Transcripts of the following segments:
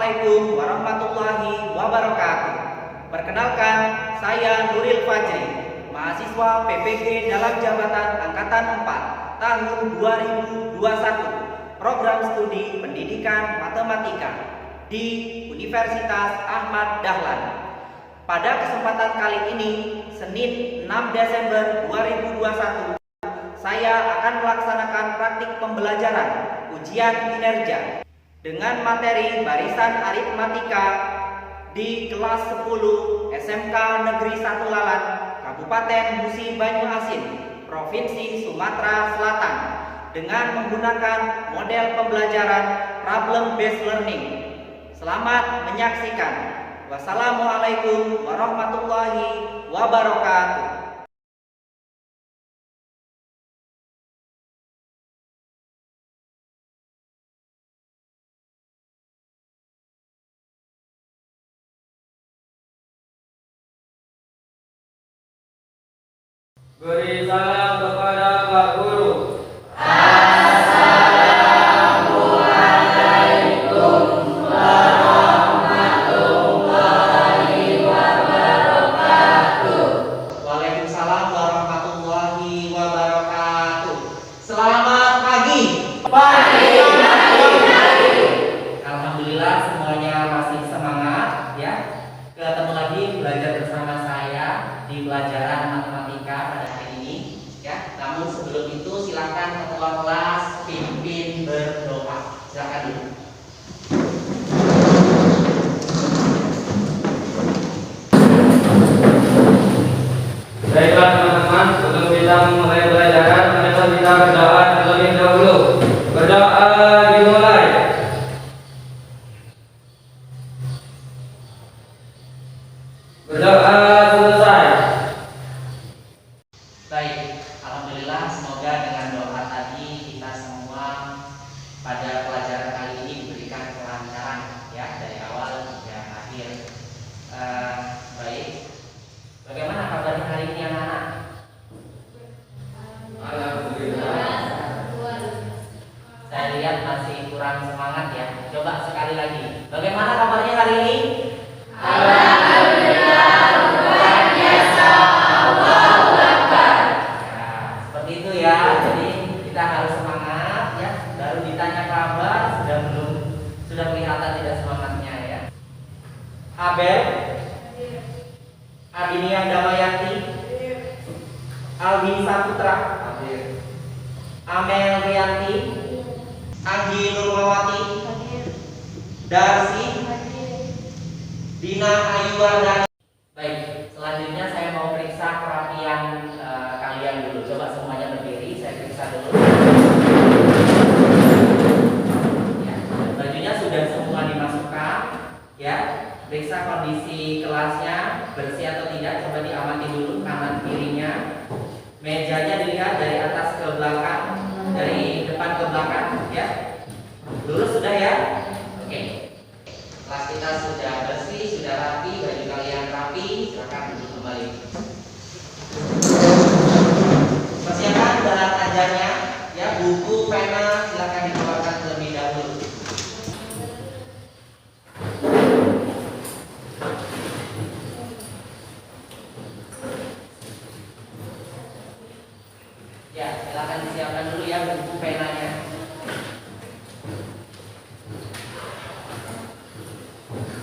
Assalamualaikum warahmatullahi wabarakatuh. Perkenalkan, saya Nuril Fajri, mahasiswa PPG dalam jabatan Angkatan 4 tahun 2021, program studi pendidikan matematika di Universitas Ahmad Dahlan. Pada kesempatan kali ini, Senin 6 Desember 2021, saya akan melaksanakan praktik pembelajaran ujian kinerja dengan materi barisan aritmatika di kelas 10 SMK Negeri 1 Lalan, Kabupaten Musi Banyuasin, Provinsi Sumatera Selatan, dengan menggunakan model pembelajaran problem based learning. Selamat menyaksikan. Wassalamualaikum warahmatullahi wabarakatuh. Beri salam kepada Pak Guru. Assalamualaikum warahmatullahi wabarakatuh. Waalaikumsalam warahmatullahi wabarakatuh. Selamat pagi. Pagi. Alhamdulillah semuanya masih semangat ya. Ketemu lagi belajar bersama saya di pelajaran matematika pada hari ini ya. Namun sebelum itu silakan ketua kelas pimpin berdoa. Silakan dulu. Baiklah teman-teman, sebelum kita memulai pelajaran, marilah kita berdoa terlebih dahulu. Berdoa dimulai. Berdoa selesai. Baik, alhamdulillah semoga dengan doa tadi kita semua pada pelajaran kali ini diberikan kelancaran ya dari awal hingga akhir. Baik, bagaimana kabarnya hari ini anak-anak? Alhamdulillah. Saya lihat masih kurang semangat ya. Coba sekali lagi. Bagaimana kabarnya hari ini? Alhamdulillah, luar biasa. Allahu Akbar. Ya, seperti itu ya. Jadi kita harus semangat ya. Baru ditanya kabar sudah kelihatan tidak semangatnya ya. Abel, Adinia Damayanti, Aldi Saputra, Amel Rianti, Anggi Nurmawati, Darsi, Dina Ayuwardani. Baik, selanjutnya saya mau periksa kerapian kalian dulu. Coba semuanya berdiri, saya periksa dulu. Ya, bajunya sudah semua dimasukkan, ya. Periksa kondisi kelasnya bersih atau tidak. Coba diamati dulu kanan kirinya. Mejanya dilihat dari atas ke belakang, dari depan ke belakang, ya. Lurus sudah ya? Oke. Kelas kita sudah bersih, sudah rapi, baju kalian rapi, silakan duduk kembali. Persiapkan bahan ajarnya, ya, buku, pena, silakan dikeluarkan terlebih dahulu. Ya, silakan disiapkan dulu ya buku penanya.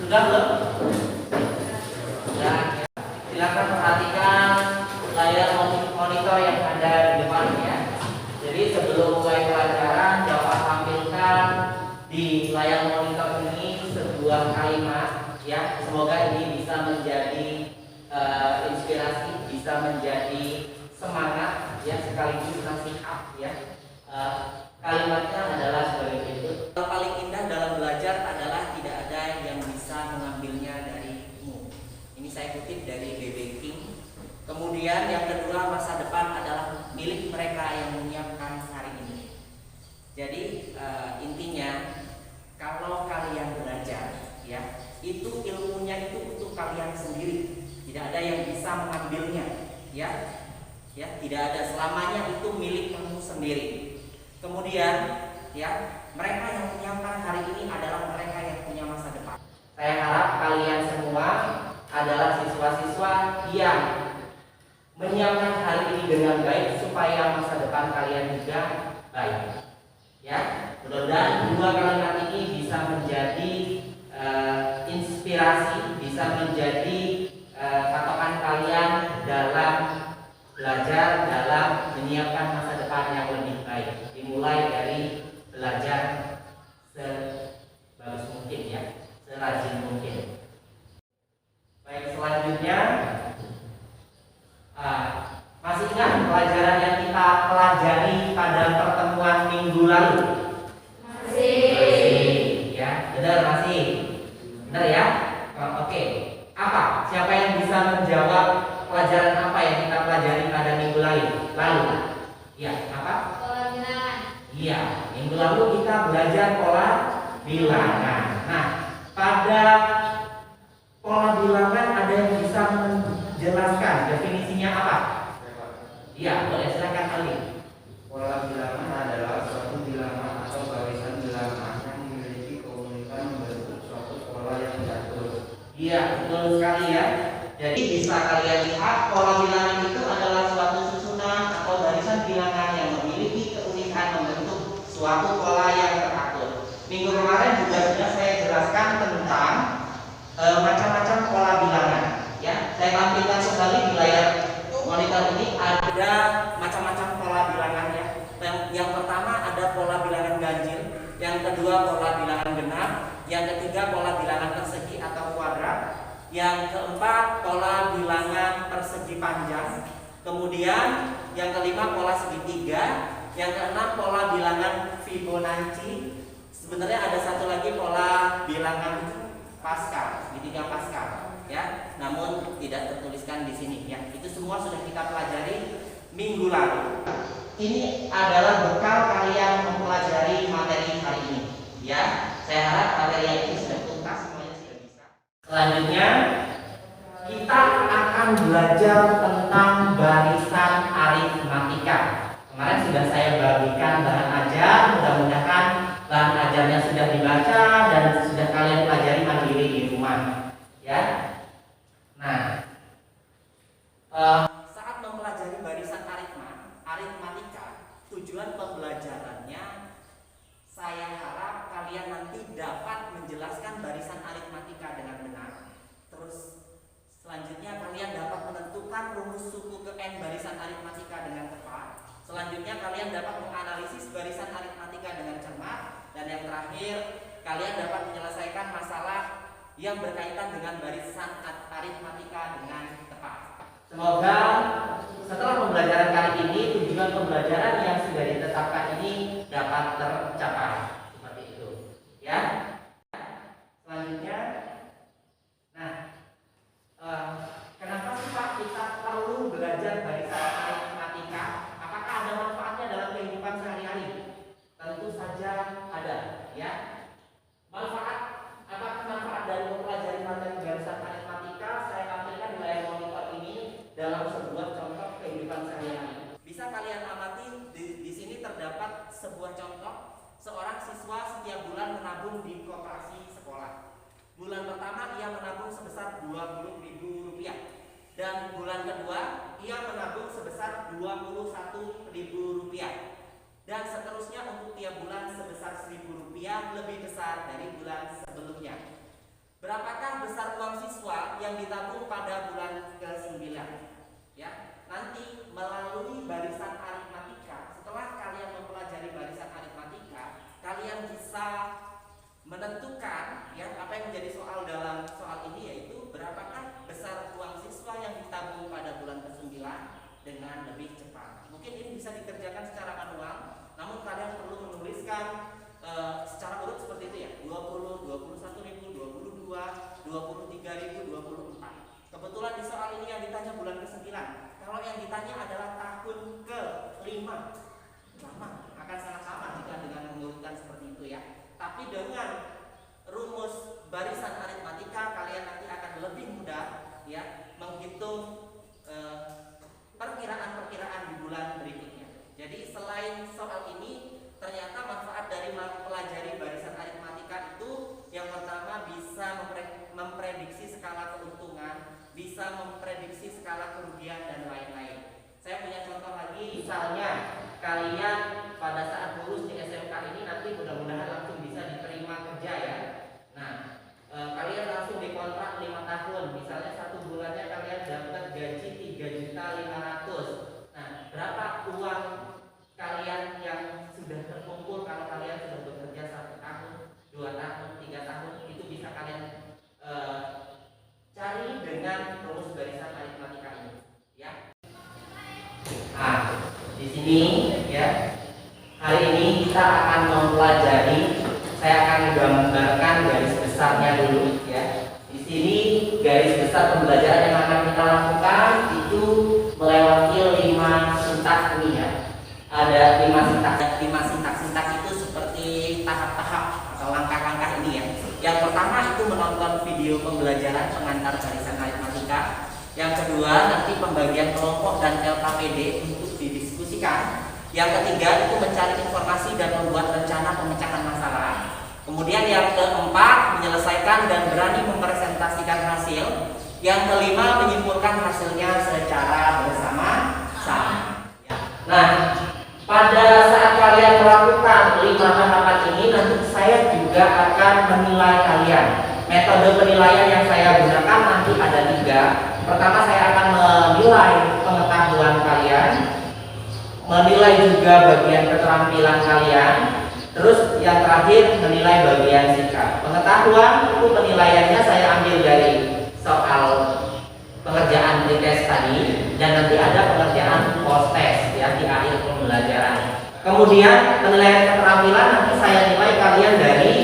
Sudah belum? Sudah. Silakan perhatikan layar monitor yang ada di depan ya. Jadi sebelum mulai pelajaran, dapat tampilkan di layar monitor ini sebuah kalimat ya. Semoga ini bisa menjadi inspirasi, bisa menjadi semangat ya, sekaligus nasihat ya. Kalimatnya adalah sebagai berikut. Yang paling indah dalam belajar adalah tidak ada yang bisa mengambilnya darimu. Ini saya kutip dari B.B. King. Kemudian yang kedua, masa depan adalah milik mereka yang menyiapkan hari ini. Jadi intinya kalau kalian belajar ya, itu ilmunya itu untuk kalian sendiri. Tidak ada yang bisa mengambilnya ya. Ya, tidak ada, selamanya itu milik kamu sendiri. Kemudian ya, mereka yang menyiapkan hari ini adalah mereka yang punya masa depan. Saya harap kalian semua adalah siswa-siswa yang menyiapkan hari ini dengan baik supaya masa depan kalian juga baik. Ya, mudah-mudahan dua kalimat ini bisa menjadi inspirasi, bisa menjadi patokan kalian dalam belajar, dalam menyiapkan masa depan yang lebih baik. Dimulai dari belajar sebagus mungkin ya, serajin mungkin. Baik, selanjutnya masih ingat pelajaran yang kita pelajari pada pertemuan minggu lalu? Masih. Ya, benar masih. Benar ya? Oke. Apa? Siapa yang bisa menjawab pelajaran apa yang kita pelajari pada minggu lalu? Ya, apa? Pola bilangan. Iya, minggu lalu kita belajar pola bilangan. Nah, pada pola bilangan ada yang bisa menjelaskan definisinya apa? Iya, boleh silakan Ali. Pola bilangan adalah suatu bilangan atau barisan bilangan yang memiliki keunikan membentuk suatu pola yang diatur. Iya, betul sekali ya. Jadi bisa kalian lihat pola bilangan itu adalah suatu susunan atau barisan bilangan yang memiliki keunikan membentuk suatu pola yang teratur. Minggu kemarin juga sudah saya jelaskan tentang macam-macam pola bilangan. Ya, saya tampilkan kembali di layar monitor ini ada macam-macam pola bilangan ya. Yang pertama ada pola bilangan ganjil, yang kedua pola bilangan genap, yang ketiga pola bilangan persegi atau kuadrat, yang keempat pola bilangan persegi panjang, kemudian yang kelima pola segitiga, yang keenam pola bilangan Fibonacci. Sebenarnya ada satu lagi pola bilangan Pascal, segitiga Pascal ya, namun tidak tertuliskan di sini ya. Itu semua sudah kita pelajari minggu lalu. Ini adalah bekal kalian mempelajari materi hari ini ya. Saya harap materi ini sudah tuntas, semuanya sudah bisa. Selanjutnya kita akan belajar tentang barisan aritmatika. Kemarin sudah saya bagikan bahan ajar, mudah-mudahan bahan ajarnya sudah dibaca dan sudah kalian pelajari mandiri di rumah ya. Nah, saat mempelajari barisan aritmatika, tujuan pembelajarannya saya harap kalian nanti dapat menjelaskan barisan aritmatika dengan benar. Terus selanjutnya kalian dapat menentukan rumus suku ke n barisan aritmatika dengan tepat. Selanjutnya kalian dapat menganalisis barisan aritmatika dengan cermat, dan yang terakhir kalian dapat menyelesaikan masalah yang berkaitan dengan barisan aritmatika dengan tepat. Semoga setelah pembelajaran kali ini tujuan pembelajaran yang sudah ditetapkan ini dapat tercapai. Seperti itu ya. Selanjutnya, nah, kenapa sih Pak kita perlu belajar barisan aritmatika? Apakah ada manfaatnya dalam kehidupan sehari-hari? Tentu saja ada ya. Apakah manfaat dari mempelajari materi barisan aritmatika? Saya tampilkan di layar monitor ini dalam sebuah contoh kehidupan sehari-hari. Bisa kalian amati di sini terdapat sebuah contoh seorang siswa setiap bulan menabung di koperasi sekolah. Bulan pertama ia menabung sebesar Rp20.000 dan bulan kedua ia menabung sebesar Rp21.000 dan seterusnya untuk tiap bulan sebesar Rp1.000 lebih besar dari bulan sebelumnya. Berapakah besar uang siswa yang ditabung pada bulan ke-9? Ya, nanti melalui barisan aritmatika, setelah kalian mempelajari barisan aritmatika, kalian bisa menentukan ya apa yang menjadi soal dalam soal ini, yaitu berapakah besar uang siswa yang ditabung pada bulan ke-9 dengan lebih cepat. Mungkin ini bisa dikerjakan secara kalian pada saat lulus di SMK ini nanti mudah-mudahan langsung bisa diterima kerja ya. Nah, kalian langsung dikontrak 5 tahun. Misalnya 1 bulannya kalian dapat gaji 3.500.000. Nah, berapa uang kalian yang sudah terkumpul kalau kalian sudah bekerja 1 tahun, 2 tahun, 3 tahun, itu bisa kalian cari dengan rumus barisan aritmatika ini, ya. Nah, di sini ya, hari ini kita akan mempelajari, saya akan gambarkan garis besarnya dulu ya. Di sini garis besar pembelajaran yang akan kita lakukan itu melewati 5 sintak ini ya. Ada 5 sintak itu seperti tahap-tahap atau langkah-langkah ini ya. Yang pertama itu menonton video pembelajaran pengantar barisan aritmatika. Yang kedua nanti pembagian kelompok dan LKPD untuk didiskusikan. Yang ketiga itu mencari informasi dan membuat rencana pemecahan masalah. Kemudian yang keempat menyelesaikan dan berani mempresentasikan hasil. Yang kelima menyimpulkan hasilnya secara bersama-sama. Nah, pada saat kalian melakukan 5 tahapan ini nanti saya juga akan menilai kalian. Metode penilaian yang saya gunakan nanti ada 3. Pertama saya akan menilai pengetahuan kalian, menilai juga bagian keterampilan kalian, terus yang terakhir menilai bagian sikap. Pengetahuan itu penilaiannya saya ambil dari soal pengerjaan pretest tadi, dan nanti ada pengerjaan post test ya di akhir pembelajaran. Kemudian penilaian keterampilan nanti saya nilai kalian dari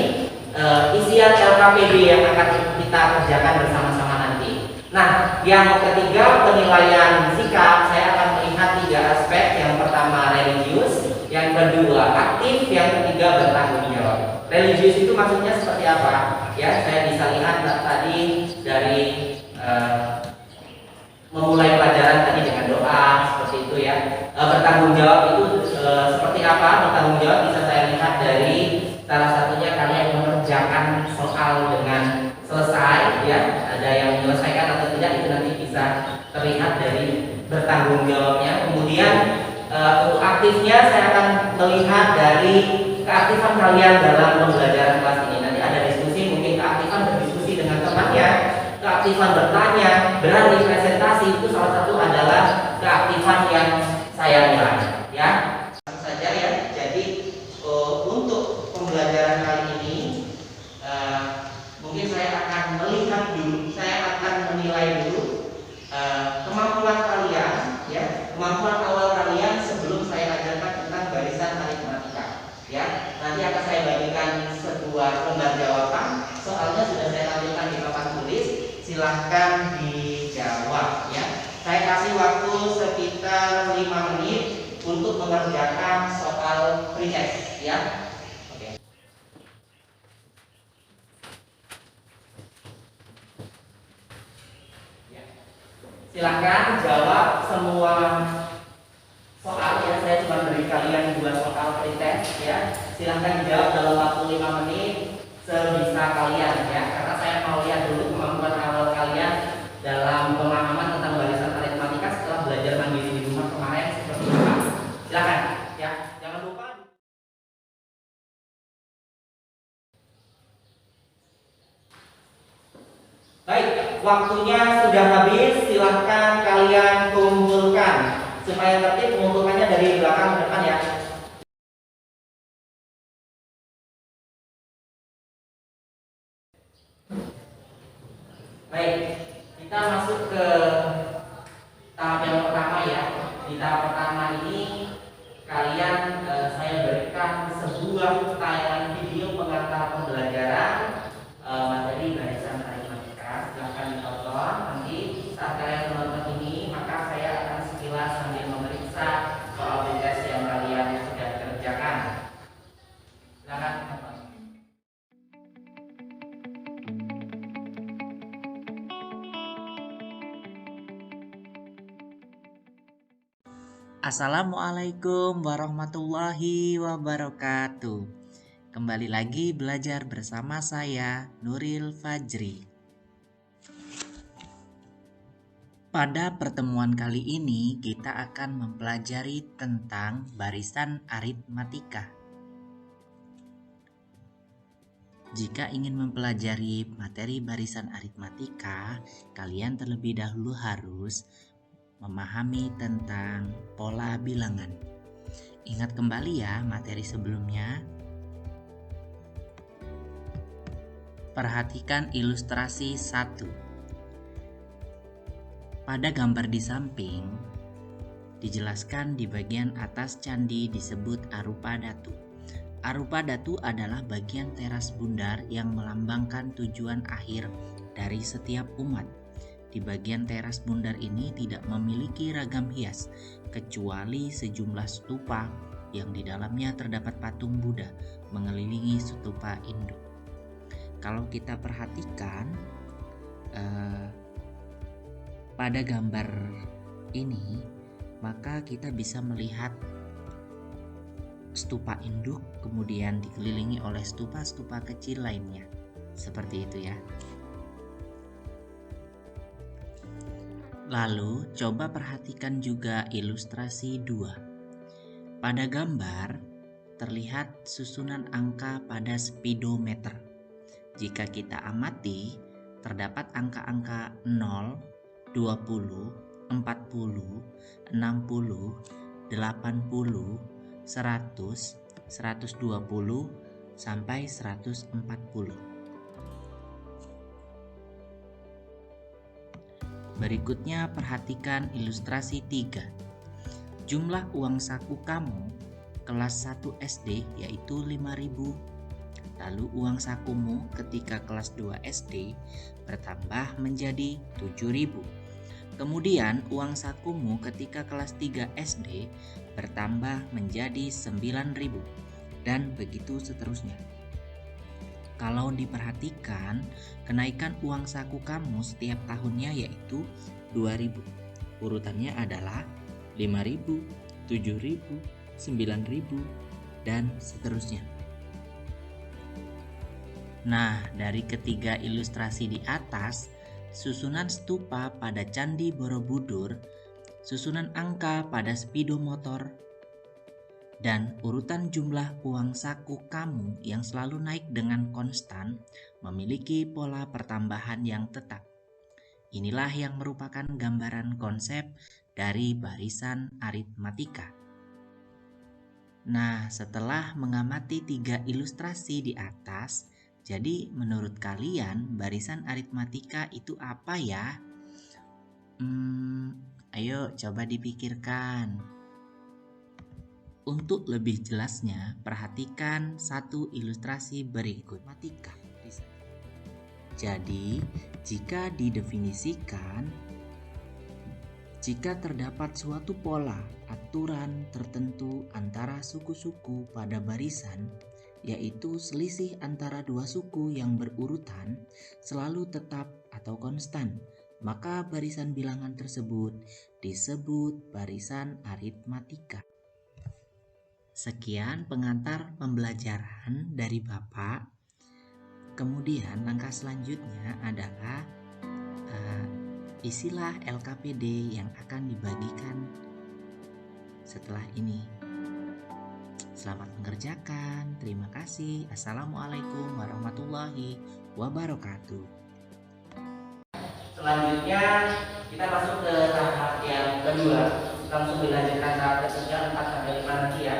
isian LKPD yang akan kita kerjakan bersama-sama nanti. Nah, yang ketiga penilaian sikap, saya akan melihat 3 aspek. Yang pertama religius, yang kedua aktif, yang ketiga bertanggung jawab. Religius itu maksudnya seperti apa? Ya, saya bisa lihat tadi dari memulai pelajaran tadi dengan doa seperti itu ya. Bertanggung jawab itu seperti apa? Bertanggung jawab bisa saya lihat dari salah satunya kalian mengerjakan soal dengan selesai ya. Ada yang menyelesaikan atau tidak itu nanti bisa terlihat dari bertanggung jawabnya. Kemudian untuk aktifnya saya akan melihat dari keaktifan kalian dalam pembelajaran kelas ini. Nanti ada diskusi, mungkin keaktifan berdiskusi dengan temannya, keaktifan bertanya, berani presentasi, itu salah satu adalah keaktifan yang saya nilai ya. Langsung saja ya. Jadi untuk pembelajaran kali ini mungkin saya akan melihat dulu, saya akan menilai dulu kemampuan kalian ya, kemampuan awal kalian sebelum saya ajarkan tentang barisan aritmatika ya. Nanti akan saya bagikan sebuah lembar jawaban, soalnya sudah saya tampilkan di papan tulis, silahkan dijawab ya. Saya kasih waktu sekitar 5 menit untuk mengerjakan soal pretest ya. Oke. Ya. Silahkan jawab semua soal ya. Saya cuma beri kalian 2 soal pretest ya. Silahkan dijawab dalam waktu 5 menit sebisa kalian ya. Karena saya mau lihat dulu kemampuan awal kalian dalam pemahaman tentang barisan aritmatika setelah belajar mandiri di rumah kemarin seperti apa. Silakan ya. Jangan lupa. Baik, waktunya sudah habis. Silahkan kalian kumpulkan supaya tertib, mengumpulkannya dari belakang ke depan ya. Baik, kita masuk ke tahap yang pertama ya. Di tahap pertama ini kalian saya berikan sebuah tayangan video pengantar pembelajaran materi barisan aritmatika. Silahkan ditonton. Nanti saat kalian menonton ini, maka saya akan sekilas sambil memeriksa soal pretest yang kalian sudah kerjakan. Silahkan tonton. Assalamualaikum warahmatullahi wabarakatuh. Kembali lagi belajar bersama saya Nuril Fajri. Pada pertemuan kali ini kita akan mempelajari tentang barisan aritmatika. Jika ingin mempelajari materi barisan aritmatika, kalian terlebih dahulu harus memahami tentang pola bilangan. Ingat kembali ya materi sebelumnya. Perhatikan ilustrasi 1. Pada gambar di samping, dijelaskan di bagian atas candi disebut arupa datu. Arupa datu adalah bagian teras bundar yang melambangkan tujuan akhir dari setiap umat. Di bagian teras bundar ini tidak memiliki ragam hias, kecuali sejumlah stupa yang di dalamnya terdapat patung Buddha mengelilingi stupa induk. Kalau kita perhatikan, pada gambar ini, maka kita bisa melihat stupa induk kemudian dikelilingi oleh stupa-stupa kecil lainnya. Seperti itu ya. Lalu coba perhatikan juga ilustrasi 2. Pada gambar terlihat susunan angka pada speedometer. Jika kita amati, terdapat angka-angka 0, 20, 40, 60, 80, 100, 120, sampai 140. Berikutnya perhatikan ilustrasi 3. Jumlah uang saku kamu kelas 1 SD yaitu 5.000. Lalu uang sakumu ketika kelas 2 SD bertambah menjadi 7.000. Kemudian uang sakumu ketika kelas 3 SD bertambah menjadi 9.000 dan begitu seterusnya. Kalau diperhatikan, kenaikan uang saku kamu setiap tahunnya yaitu 2.000. Urutannya adalah 5.000, 7.000, 9.000 dan seterusnya. Nah, dari ketiga ilustrasi di atas, susunan stupa pada Candi Borobudur, susunan angka pada speedometer, dan urutan jumlah uang saku kamu yang selalu naik dengan konstan memiliki pola pertambahan yang tetap. Inilah yang merupakan gambaran konsep dari barisan aritmatika. Nah, setelah mengamati 3 ilustrasi di atas, jadi menurut kalian barisan aritmatika itu apa ya? Ayo coba dipikirkan. Untuk lebih jelasnya, perhatikan satu ilustrasi berikut. Matematika. Jadi, jika didefinisikan, jika terdapat suatu pola aturan tertentu antara suku-suku pada barisan, yaitu selisih antara dua suku yang berurutan selalu tetap atau konstan, maka barisan bilangan tersebut disebut barisan aritmatika. Sekian pengantar pembelajaran dari Bapak. Kemudian langkah selanjutnya adalah isilah LKPD yang akan dibagikan setelah ini. Selamat mengerjakan. Terima kasih. Assalamualaikum warahmatullahi wabarakatuh. Selanjutnya kita masuk ke tahap yang kedua. Langsung dilanjutkan tahap ketiga 4 sampai 5 nanti ya.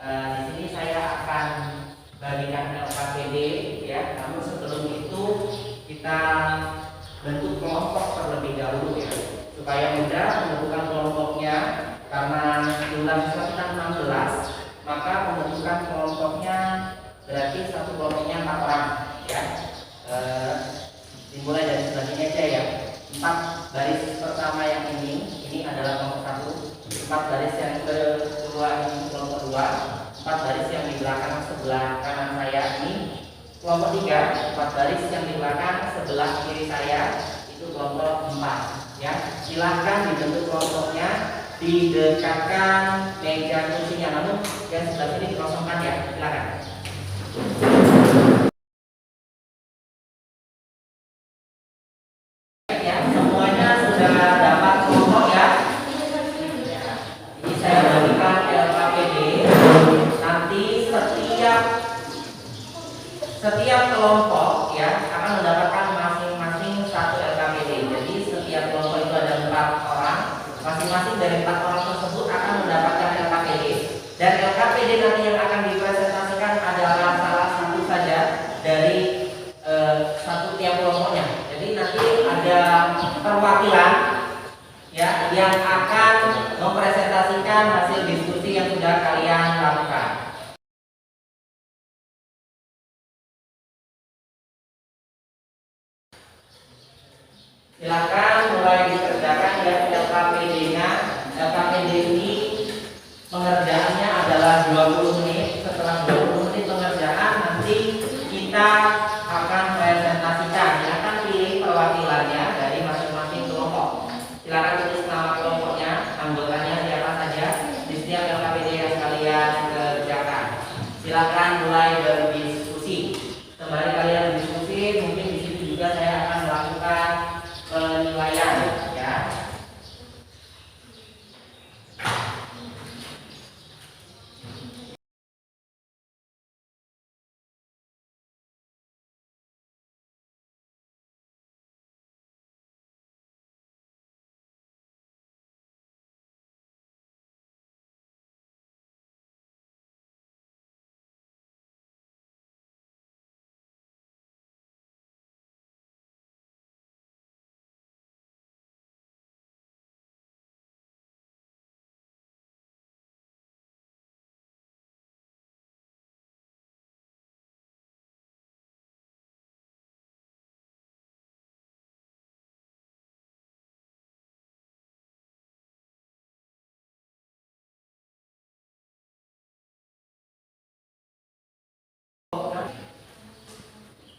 Di sini saya akan bagikan LKPD ya. Namun sebelum itu kita bentuk kelompok terlebih dahulu ya, supaya mudah menentukan kelompoknya. Karena jumlah siswa kita 16. Maka pembentukan kelompoknya berarti satu kelompoknya 4 orang ya. Dimulai dari sebelah sini aja ya. 4 baris pertama yang ini adalah kelompok 1. 4 baris yang kedua ini kelompok 2. 4 baris yang di belakang sebelah kanan saya ini kelompok 3. 4 baris yang di belakang sebelah kiri saya itu kelompok 4 ya. Silahkan dibentuk kelompoknya, didekatkan meja kursinya, namun yang sebelah sini dikosongkan ya, silakan. Ya, semuanya sudah kelompok ya akan mendapatkan masing-masing satu LKPD. Jadi setiap kelompok itu ada 4 orang, masing-masing dari 4 orang tersebut akan mendapatkan LKPD. Dan LKPD nanti yang akan dipresentasikan adalah salah satu saja dari satu tiap kelompoknya. Jadi nanti ada perwakilan ya yang akan mempresentasikan hasil diskusi yang sudah kalian lakukan. Silakan mulai dikerjakan ya LKPD-nya. LKPD ini pengerjaannya adalah 20 menit. Setelah 20 menit pengerjaan nanti kita akan presentasikan. Silakan pilih perwakilannya dari masing-masing kelompok. Silakan tulis nama kelompoknya, anggotanya siapa saja di setiap LKPD yang kalian kerjakan. Silakan mulai berdiskusi. Sembari kalian berdiskusi, mungkin di situ juga saya akan melakukan penilaian ya.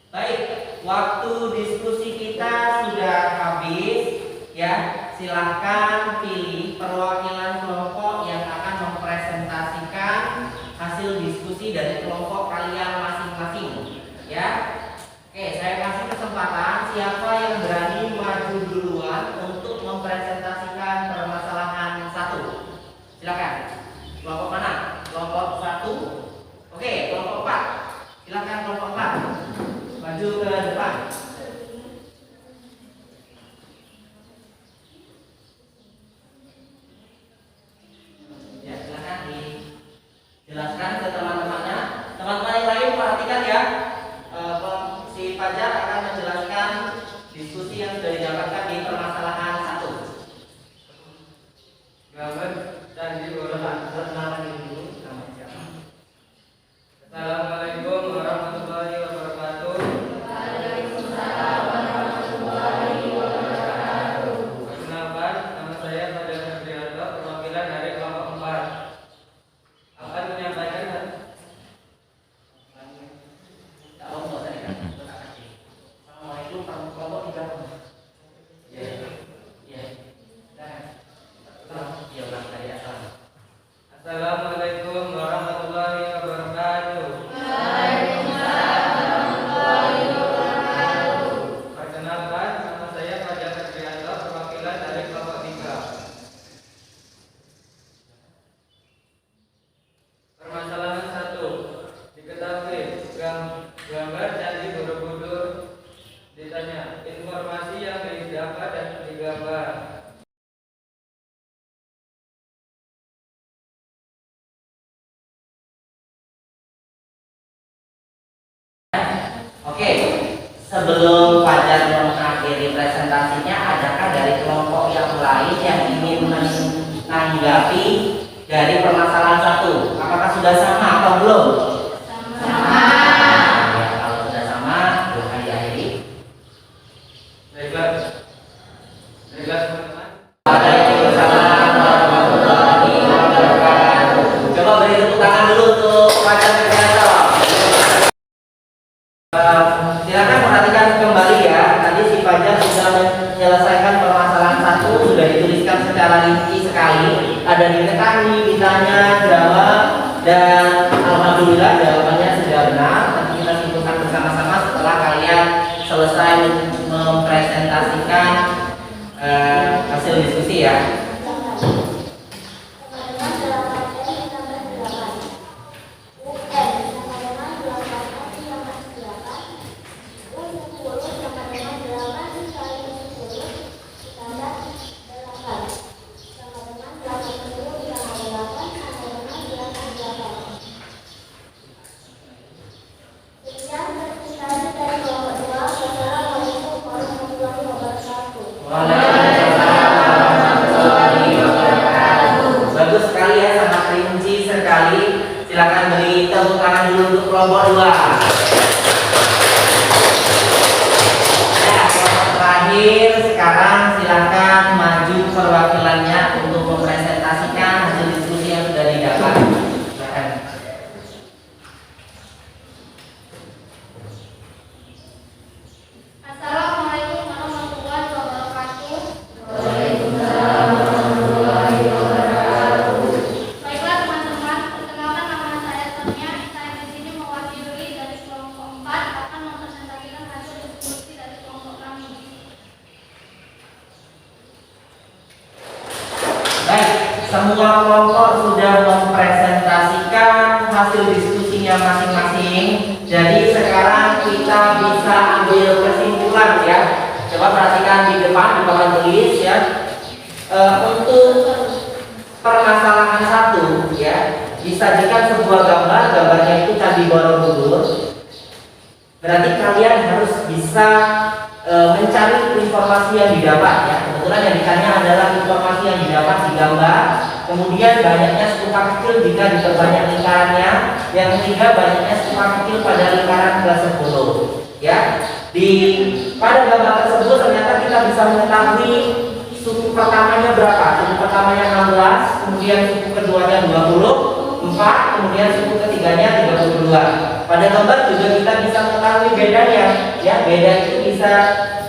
Baik, waktu diskusi kita sudah habis ya. Silahkan pilih perwakilan kelompok yang akan mempresentasikan hasil diskusi dari kelompok kalian masing-masing ya. Oke, saya kasih kesempatan siapa yang berani maju duluan untuk mempresentasikan permasalahan 1. Silakan. Kelompok mana? Kelompok 1. Oke, kelompok 4. Silakan kelompok 4. Maju ke depan. Ya, silakan dijelaskan ke teman-temannya. Teman-teman yang lain perhatikan ya. Si Fajar akan menjelaskan diskusi yang sudah didapatkan di permasalahan 1. Gambar candi Borobudur. Perkenalan diri dulu. Nama siapa? Assalamualaikum warahmatullahi wabarakatuh. Perkenalkan, nama saya Fajar Febrianto, perwakilan dari kelompok 4. Akan menyampaikan Assalamualaikum kelompok 3. Ya. Ya. Ya, ulang tadi asal. Assalamualaikum warahmatullahi wabarakatuh. Perkenalkan, nama saya Fajar Febrianto, perwakilan dari kelompok 3. Permasalahan 1. Diketahui gambar candi Borobudur. Ditanya informasi yang didapat dan digambar. Oke, sebelum Fajar mengakhiri presentasinya, adakah dari kelompok yang lain yang ingin menanggapi dari permasalahan 1? Apakah sudah sama atau belum? Sama. Ya, kalau sudah sama, boleh diakhiri. Baiklah, teman-teman. Waalaikumsalam warahmatullahi wabarakatuh. Coba beri tepuk tangan dulu untuk Fajar Febrianto. Silakan perhatikan kembali ya. Tadi si Fajar sudah menyelesaikan permasalahan 1, sudah dituliskan secara rinci sekali. Ada diketahui, ditanya, jawab, dan alhamdulillah jawabannya sudah benar. Nanti kita simpulkan bersama-sama setelah kalian selesai mempresentasikan hasil diskusi ya. akan beri tepuk tangan dulu untuk kelompok 2. Ya, kelompok terakhir sekarang silakan maju perwakilannya untuk mempresentasikan hasil diskusi yang sudah didapat. Silakan. Assalamualaikum warahmatullahi wabarakatuh. Baiklah teman-teman, perkenalkan nama saya Sonia. Saya di sini mewakili dari kelompok 4 akan mempresentasikan hasil diskusi dari kelompok kami. Baik, semua kelompok sudah mempresentasikan hasil diskusinya masing-masing. Jadi sekarang kita bisa ambil kesimpulan ya. Coba perhatikan di depan di papan tulis ya. Untuk permasalahan 1 ya, disajikan sebuah gambar, gambarnya itu Candi Borobudur. Berarti kalian harus bisa mencari informasi yang didapat ya. Kebetulan yang ditanya adalah informasi yang didapat di gambar. Kemudian banyaknya stupa kecil jika diperbanyak lingkarannya. Yang ketiga, banyaknya stupa kecil pada lingkaran ke-10 ya. Pada gambar tersebut ternyata kita bisa mengetahui suku pertamanya berapa. Suku pertamanya 16, kemudian suku keduanya 24, kemudian suku ketiganya 32. Pada gambar juga kita bisa mengetahui bedanya ya. Beda itu bisa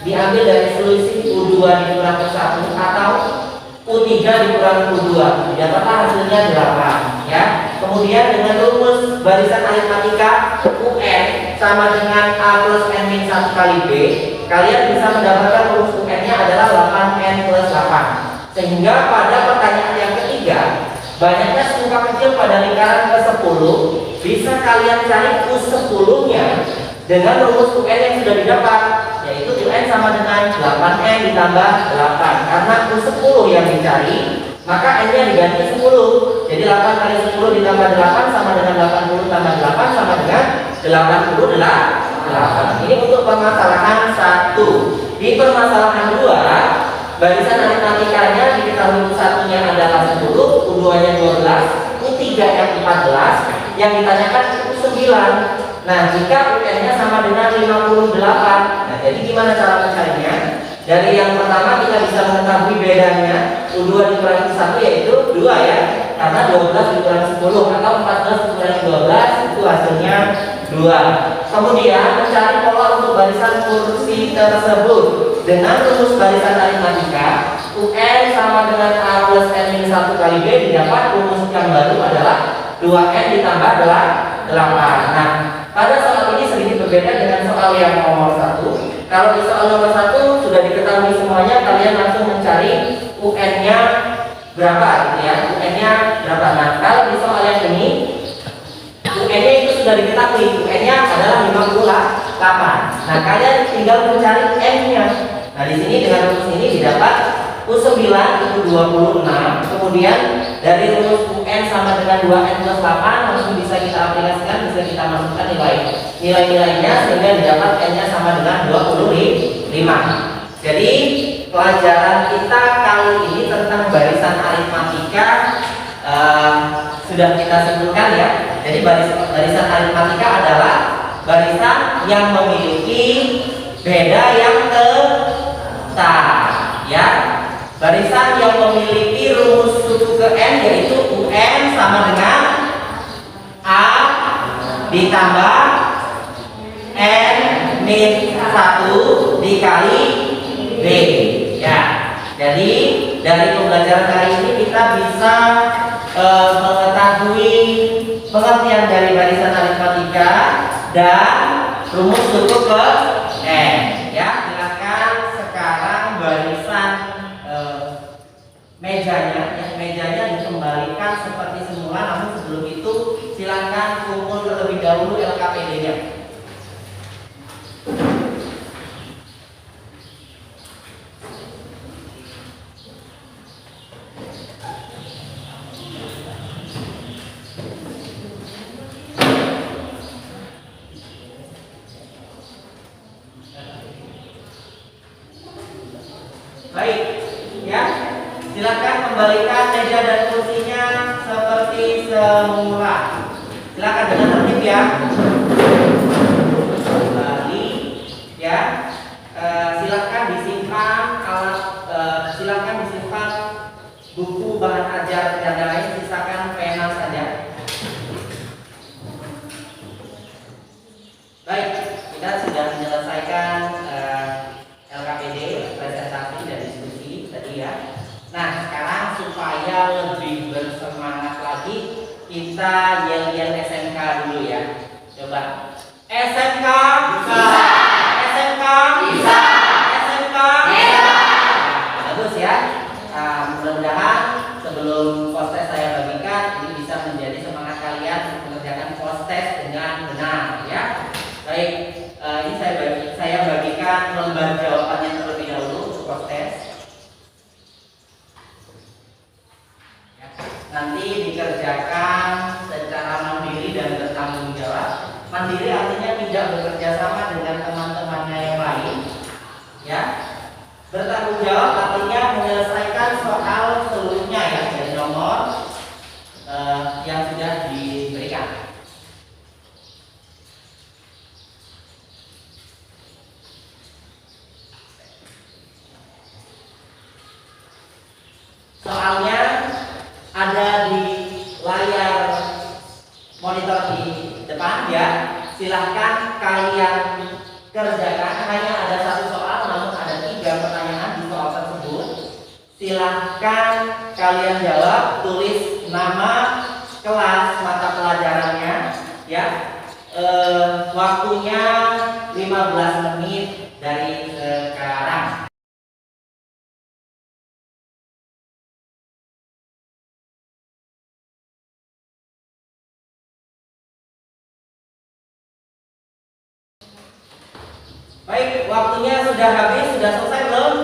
diambil dari selisih U2 dikurangi 1 atau U3 dikurangi U2. Didapatlah hasilnya 8 ya. Kemudian dengan rumus barisan aritmatika UN sama dengan A plus N min 1 kali B, kalian bisa mendapatkan rumus UN-nya adalah 8N plus 8. Sehingga pada pertanyaan yang ketiga, banyaknya stupa kecil pada lingkaran ke-10, bisa kalian cari U10-nya dengan rumus UN yang sudah didapat, yaitu UN sama dengan 8N ditambah 8. Karena U10 yang dicari, maka N-nya diganti 10. Jadi 8 kali 10 ditambah 8 sama dengan 80 tambah 8 sama dengan 88. Ini untuk permasalahan 1. Di permasalahan 2, barisan aritmatikanya diketahui U1-nya adalah 10, U2-nya 12, U3-nya 14, yang ditanyakan U9. Nah, jika UN-nya sama dengan 58. Nah, jadi gimana cara mencarinya? Dari yang pertama kita bisa mengetahui bedanya U2 dikurangi 1 yaitu 2 ya. Karena 12 dikurangi 10 atau 14 dikurangi 12 itu hasilnya 2. Kemudian mencari pola untuk barisan kursi tersebut dengan rumus barisan aritmatika UN sama dengan A plus N min 1 kali B, didapat rumus yang baru adalah 2N ditambah 8. Nah, pada soal ini sedikit berbeda dengan soal yang nomor 1. Kalau di soal nomor 1 sudah diketahui semuanya, kalian langsung mencari UN-nya berapa gitu ya. UN-nya berapa. Nah, kalau di soal yang ini UN-nya itu sudah diketahui, UN-nya adalah 58. Nah, kalian tinggal mencari N-nya. Nah, di sini dengan rumus ini didapat U9 itu 26. Kemudian dari rumus UN sama dengan 2N plus 8 langsung bisa kita aplikasikan, bisa kita masukkan nilai-nilainya sehingga didapat N-nya sama dengan 25. Jadi pelajaran kita kali ini tentang barisan aritmatika sudah kita simpulkan ya. Jadi barisan aritmatika adalah barisan yang memiliki beda yang tetap ya. Barisan yang memiliki rumus suku ke N yaitu UN sama dengan A ditambah N min 1 dikali B ya. Jadi dari pembelajaran kali ini kita bisa mengetahui pengertian dari barisan aritmatika dan rumus suku ke N ya. Silakan sekarang barisan mejanya dikembalikan seperti semula, namun sebelum itu silakan kumpul terlebih dahulu LKPD-nya. Baik, ya. Silakan kembalikan meja dan kursinya seperti semula. Silakan. bagian SMK dulu ya. Coba. SMK bisa. SMK bisa. SMK bisa. Nah, bagus ya. Nah, mudah-mudahan sebelum post test saya bagikan ini bisa menjadi semangat kalian untuk mengerjakan post test dengan benar ya. Baik, ini saya bagikan lembar jawabannya terlebih dahulu untuk post test. Ya, nanti dikerjakan secara mandiri dan bertanggung jawab. Mandiri artinya tidak bekerja sama dengan teman-temannya yang lain. Ya. Bertanggung jawab artinya menyelesaikan soal seluruhnya ya dari nomor yang sudah diberikan. Soalnya ada di layar monitor di depan ya. Silahkan kalian kerjakan. Hanya ada satu soal, namun ada 3 pertanyaan di soal tersebut. Silahkan kalian jawab, tulis nama, kelas, mata pelajarannya ya. Waktunya 15 menit dari sekarang. Baik, waktunya sudah habis, sudah selesai belum?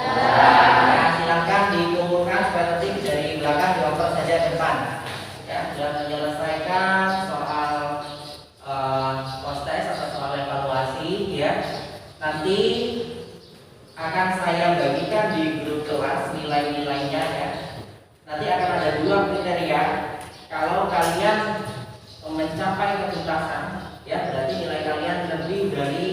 Ya, silakan dikumpulkan supaya nanti dari belakang dioper saja ke depan. Ya, sudah menyelesaikan soal post test atau soal evaluasi ya. Nanti akan saya bagikan di grup kelas nilai-nilainya ya. Nanti akan ada 2 kriteria. Kalau kalian mencapai ketuntasan ya, berarti nilai kalian lebih dari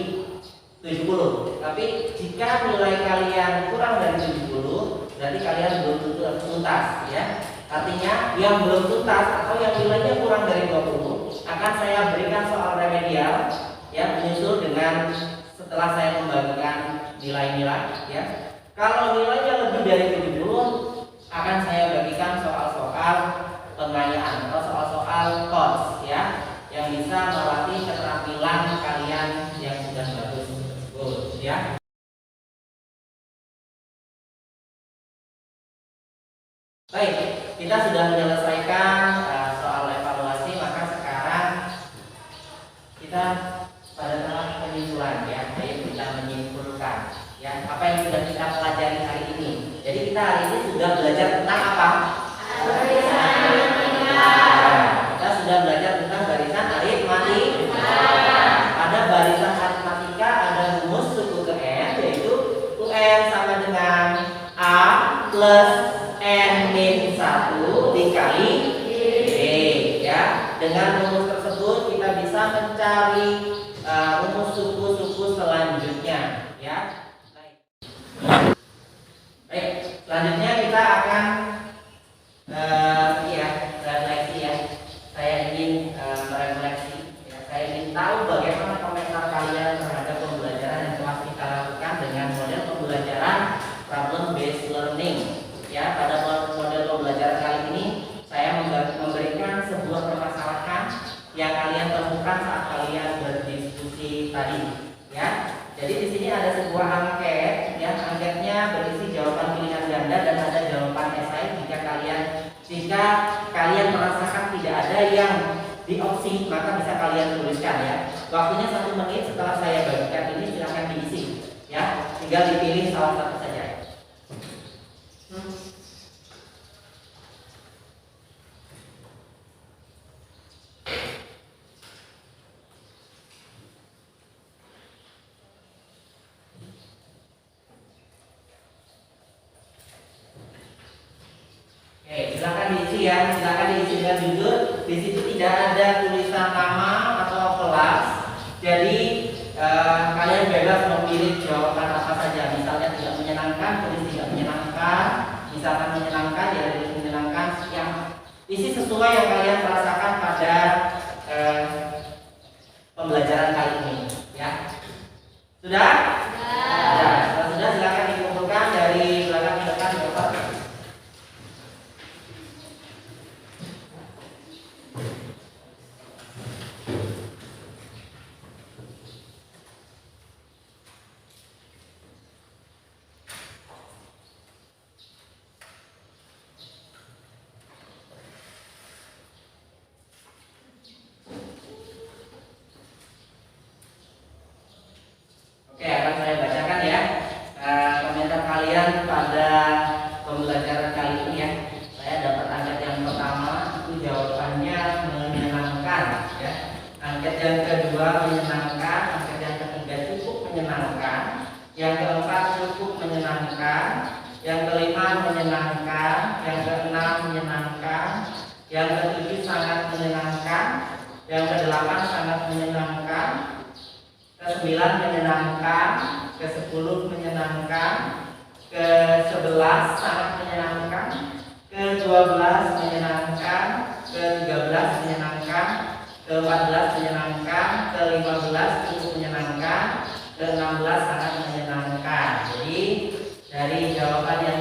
70. Tapi jika nilai kalian kurang dari 70, berarti kalian belum tuntas ya. Artinya yang belum tuntas atau yang nilainya kurang dari 20 akan saya berikan soal remedial ya, menyusul dengan setelah saya membagikan nilai-nilai ya. Kalau nilainya lebih dari 70 akan saya bagikan soal-soal pengayaan atau soal-soal coach ya, yang bisa melatih keterampilan kalian yang sudah bagus. Ya. Baik, kita sudah menyelesaikan soal evaluasi, maka sekarang kita pada tahap penyimpulan ya. Ayo kita menyimpulkan ya apa yang sudah kita pelajari hari ini. Jadi kita hari ini sudah belajar tentang apa? Kita sudah belajar tentang barisan aritmatika. Pada barisan aritmatika ada rumus suku ke n, yaitu UN sama dengan A plus N min 1 dikali D ya. Dengan rumus tersebut kita bisa mencari rumus suku-suku selanjutnya ya. Baik, selanjutnya kita akan refleksi ya. Saya ingin merefleksi ya. Saya ingin tahu bagaimana komentar kalian terhadap pembelajaran yang telah kita lakukan dengan model pembelajaran problem based learning ya. Pada model pembelajaran kali ini saya memberikan sebuah permasalahan yang kalian temukan saat kalian berdiskusi tadi ya. Jadi di sini ada sebuah angket ya. Anketnya berisi jawaban pilihan ganda dan ada jawaban esai. Jika kalian merasakan tidak ada yang di opsi, maka bisa kalian tuliskan ya. Waktunya 1 menit. Setelah saya bagikan ini silahkan diisi ya. Tinggal dipilih salah satu saja. Silakan diisi ya, silakan diisi dengan jujur. Di situ tidak ada tulisan nama atau kelas. Jadi kalian bebas memilih jawaban apa saja. Misalnya tidak menyenangkan, tulis tidak menyenangkan. Misalkan menyenangkan, ya tulis menyenangkan. Yang isi sesuai yang kalian rasakan pada pembelajaran kali ini. Ya, sudah? Sudah, silakan dikumpulkan dari belakang ke depan, Bapak. ya. Angket yang kedua menyenangkan, angket yang ketiga cukup menyenangkan, yang keempat cukup menyenangkan, yang kelima menyenangkan, yang keenam menyenangkan, yang ketujuh sangat menyenangkan, yang kedelapan sangat menyenangkan, ke-9 menyenangkan, ke-10 menyenangkan, ke-11 sangat menyenangkan, ke-12 menyenangkan, ke-13 menyenangkan, ke-14 menyenangkan, ke-15 cukup menyenangkan, ke-16 sangat menyenangkan. Jadi dari jawaban yang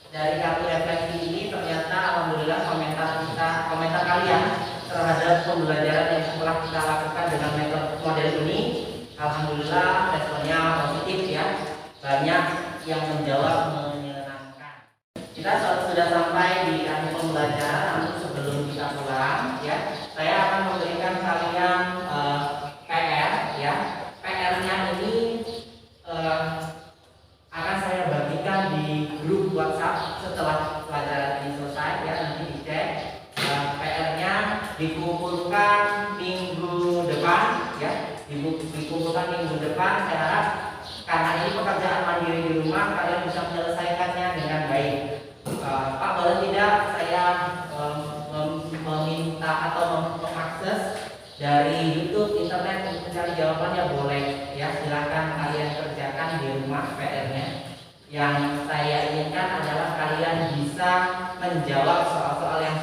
dari kartu refleksi ini ternyata alhamdulillah komentar kalian terhadap pembelajaran yang telah kita lakukan dengan metode model ini, alhamdulillah responnya positif ya, banyak yang menjawab menyenangkan. Kita sudah sampai di akhir pembelajaran, namun sebelum kita pulang ya, saya akan memberikan kalian PR ya. PR-nya ini akan saya bagikan di grup WhatsApp setelah pelajaran ini selesai ya, nanti dicek. PR-nya dikumpulkan minggu depan ya, dikumpulkan minggu depan. Saya harap karena ini pekerjaan mandiri di rumah, kalian bisa menyelesaikannya dengan baik. Pak, boleh tidak saya meminta atau mengakses dari YouTube, internet untuk mencari jawabannya? Boleh ya, silakan kalian kerjakan di rumah PR-nya. Yang saya inginkan adalah kalian bisa menjawab soal-soal yang